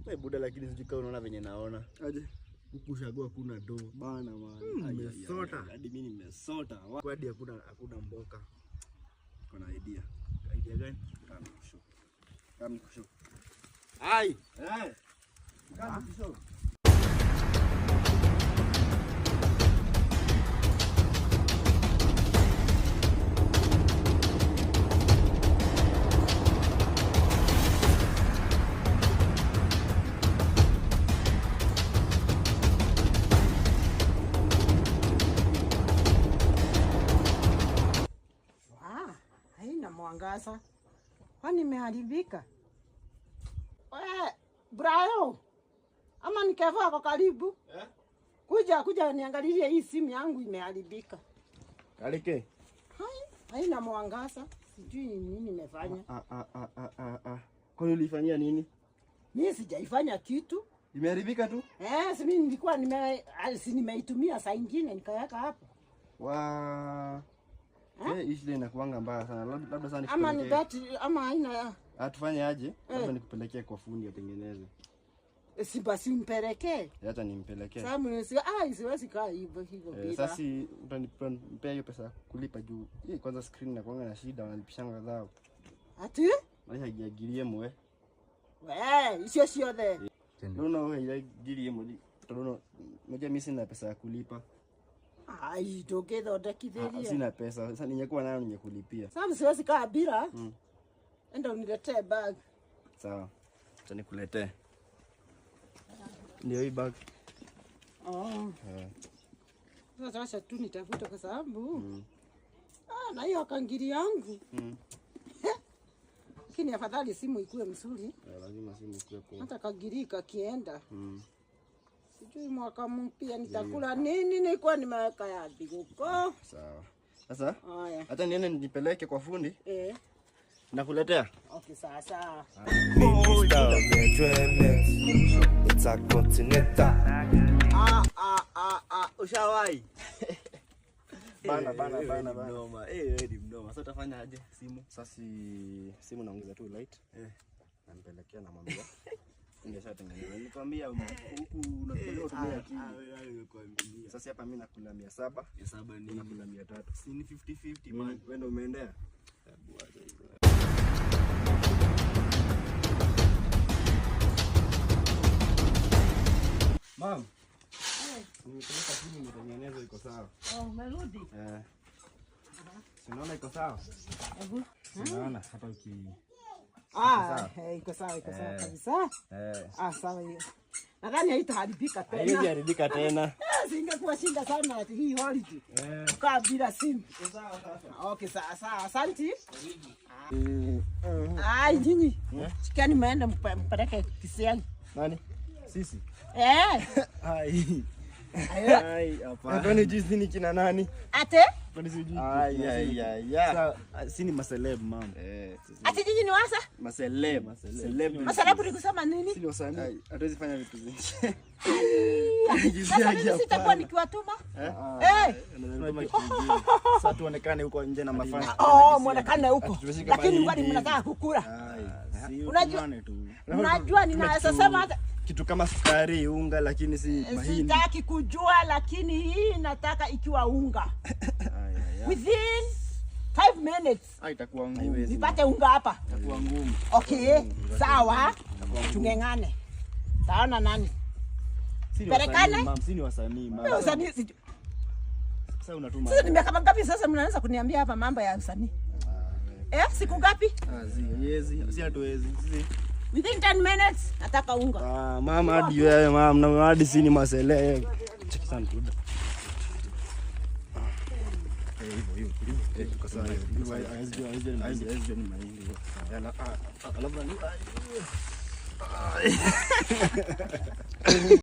Wewe buda, lakini sijui kama unaona venye naona. Aje. Ukushagua kuna do. Bana man. Nimesota. Hadi mimi nimesota. Hadi hakuna mboka. Kuna idea. Idea gani? Kama kusho. Ai. Kama kusho. Mwangaza. Kwani imeharibika? Wewe, Brayo. Ama nikavaa kwa karibu? Kuja niangalilie hii simu yangu imeharibika. Kalike. Haina mwangaza. Sijui nini nimefanya. Kwani ulifanyia nini? Mimi sijaifanya kitu. Imeharibika tu? Si mimi nilikuwa nimeitumia saa nyingine nikaweka hapo. Ishile inakuanga mbaya sana. Labda sana ama ni bati ama haina. Tufanye aje? Labda nikupelekee kwa fundi atengeneze. Si basi umpelekee. Acha nimpelekee. Siwezi kaa hivyo bila. Sasa utanipea hiyo pesa kulipa juu. Hii kwanza screen inakuanga na shida, wanalipishanga dhao. Ati? Mali hagiagirie mwe. Sio there. Ndio hagiagirie mwe. Ndio mimi sina pesa ya kulipa. Together udakitheria. Sina pesa. Sasa ningekuwa nayo ningekulipia. Sasa siwezi kaa bila. Enda uniletee bag. Sawa. Acha nikuletee. Ndio hii bag. Sasa tu nitafuta kwa sababu. Na hiyo kangiri yangu. Lakini afadhali simu ikuwe mzuri. Lazima simu ikuwe poa. Hata kangiri kakienda. Sijui mwaka mpya nitakula nini, nilikuwa nimeweka ya biguko. Sawa. Sasa hata niende nipeleke kwa fundi. Nakuletea. Okay, sawa. It's a continental. Ushawai. Bana. Mnoma. Wewe ni mnoma. Sasa utafanya aje simu? Sasa simu naongeza tu light. Nampelekea na mwambia. Nimeshatengeneza. Nikwambia huku unapeleka tumia akili. Sasa hapa mimi nakula 700. 700 ni nakula 300. Si ni 50-50 man. Wewe ndio umeendea. Mom. Nimepeleka simu imetengenezwa iko sawa. Umerudi? Unaona iko sawa? Unaona hapa iko sawa kabisa. Sawa hiyo. Nadhani haitaharibika tena. Haijaharibika tena. Singekuwa shinda sana ati hii holiday. Kaa bila simu. Sawa sasa. Okay, sawa. Asante. Nyinyi. Shikani maende mpeleke Kisiani. Nani? Sisi. Hapa. Kwani juzi ni kina nani? Ate? Kwani sijui. Si ni maseleb mama. Ati nyinyi ni wasa? Maseleb. Maseleb ni kusema nini? Si wasanii. Hatuwezi fanya vitu vingi. Sasa mimi sitakuwa nikiwatuma. Sasa tuonekane huko nje na mafans. Muonekane huko. Lakini kwani mnataka kukula? Unajua ninaweza sema hata kitu kama sukari, unga, lakini si mahindi. Sitaki kujua, lakini hii nataka ikiwa unga. Within 5 minutes. Itakuwa ngumu. Nipate unga hapa. Itakuwa ngumu. Okay, sawa. Tungengane. Taona nani? Perekane? Si ni wasanii mama. Usanii sasa unatuma. Sasa nimekaba ngapi sasa mnaanza kuniambia hapa mambo ya usanii? Siku ngapi? Si hatuwezi. Within 10 minutes nataka unga. Mama hadi wewe mama na hadi sini masele. Cheki sana tu. Hivyo. Kwa sababu hizo ni mahindi. Labda ni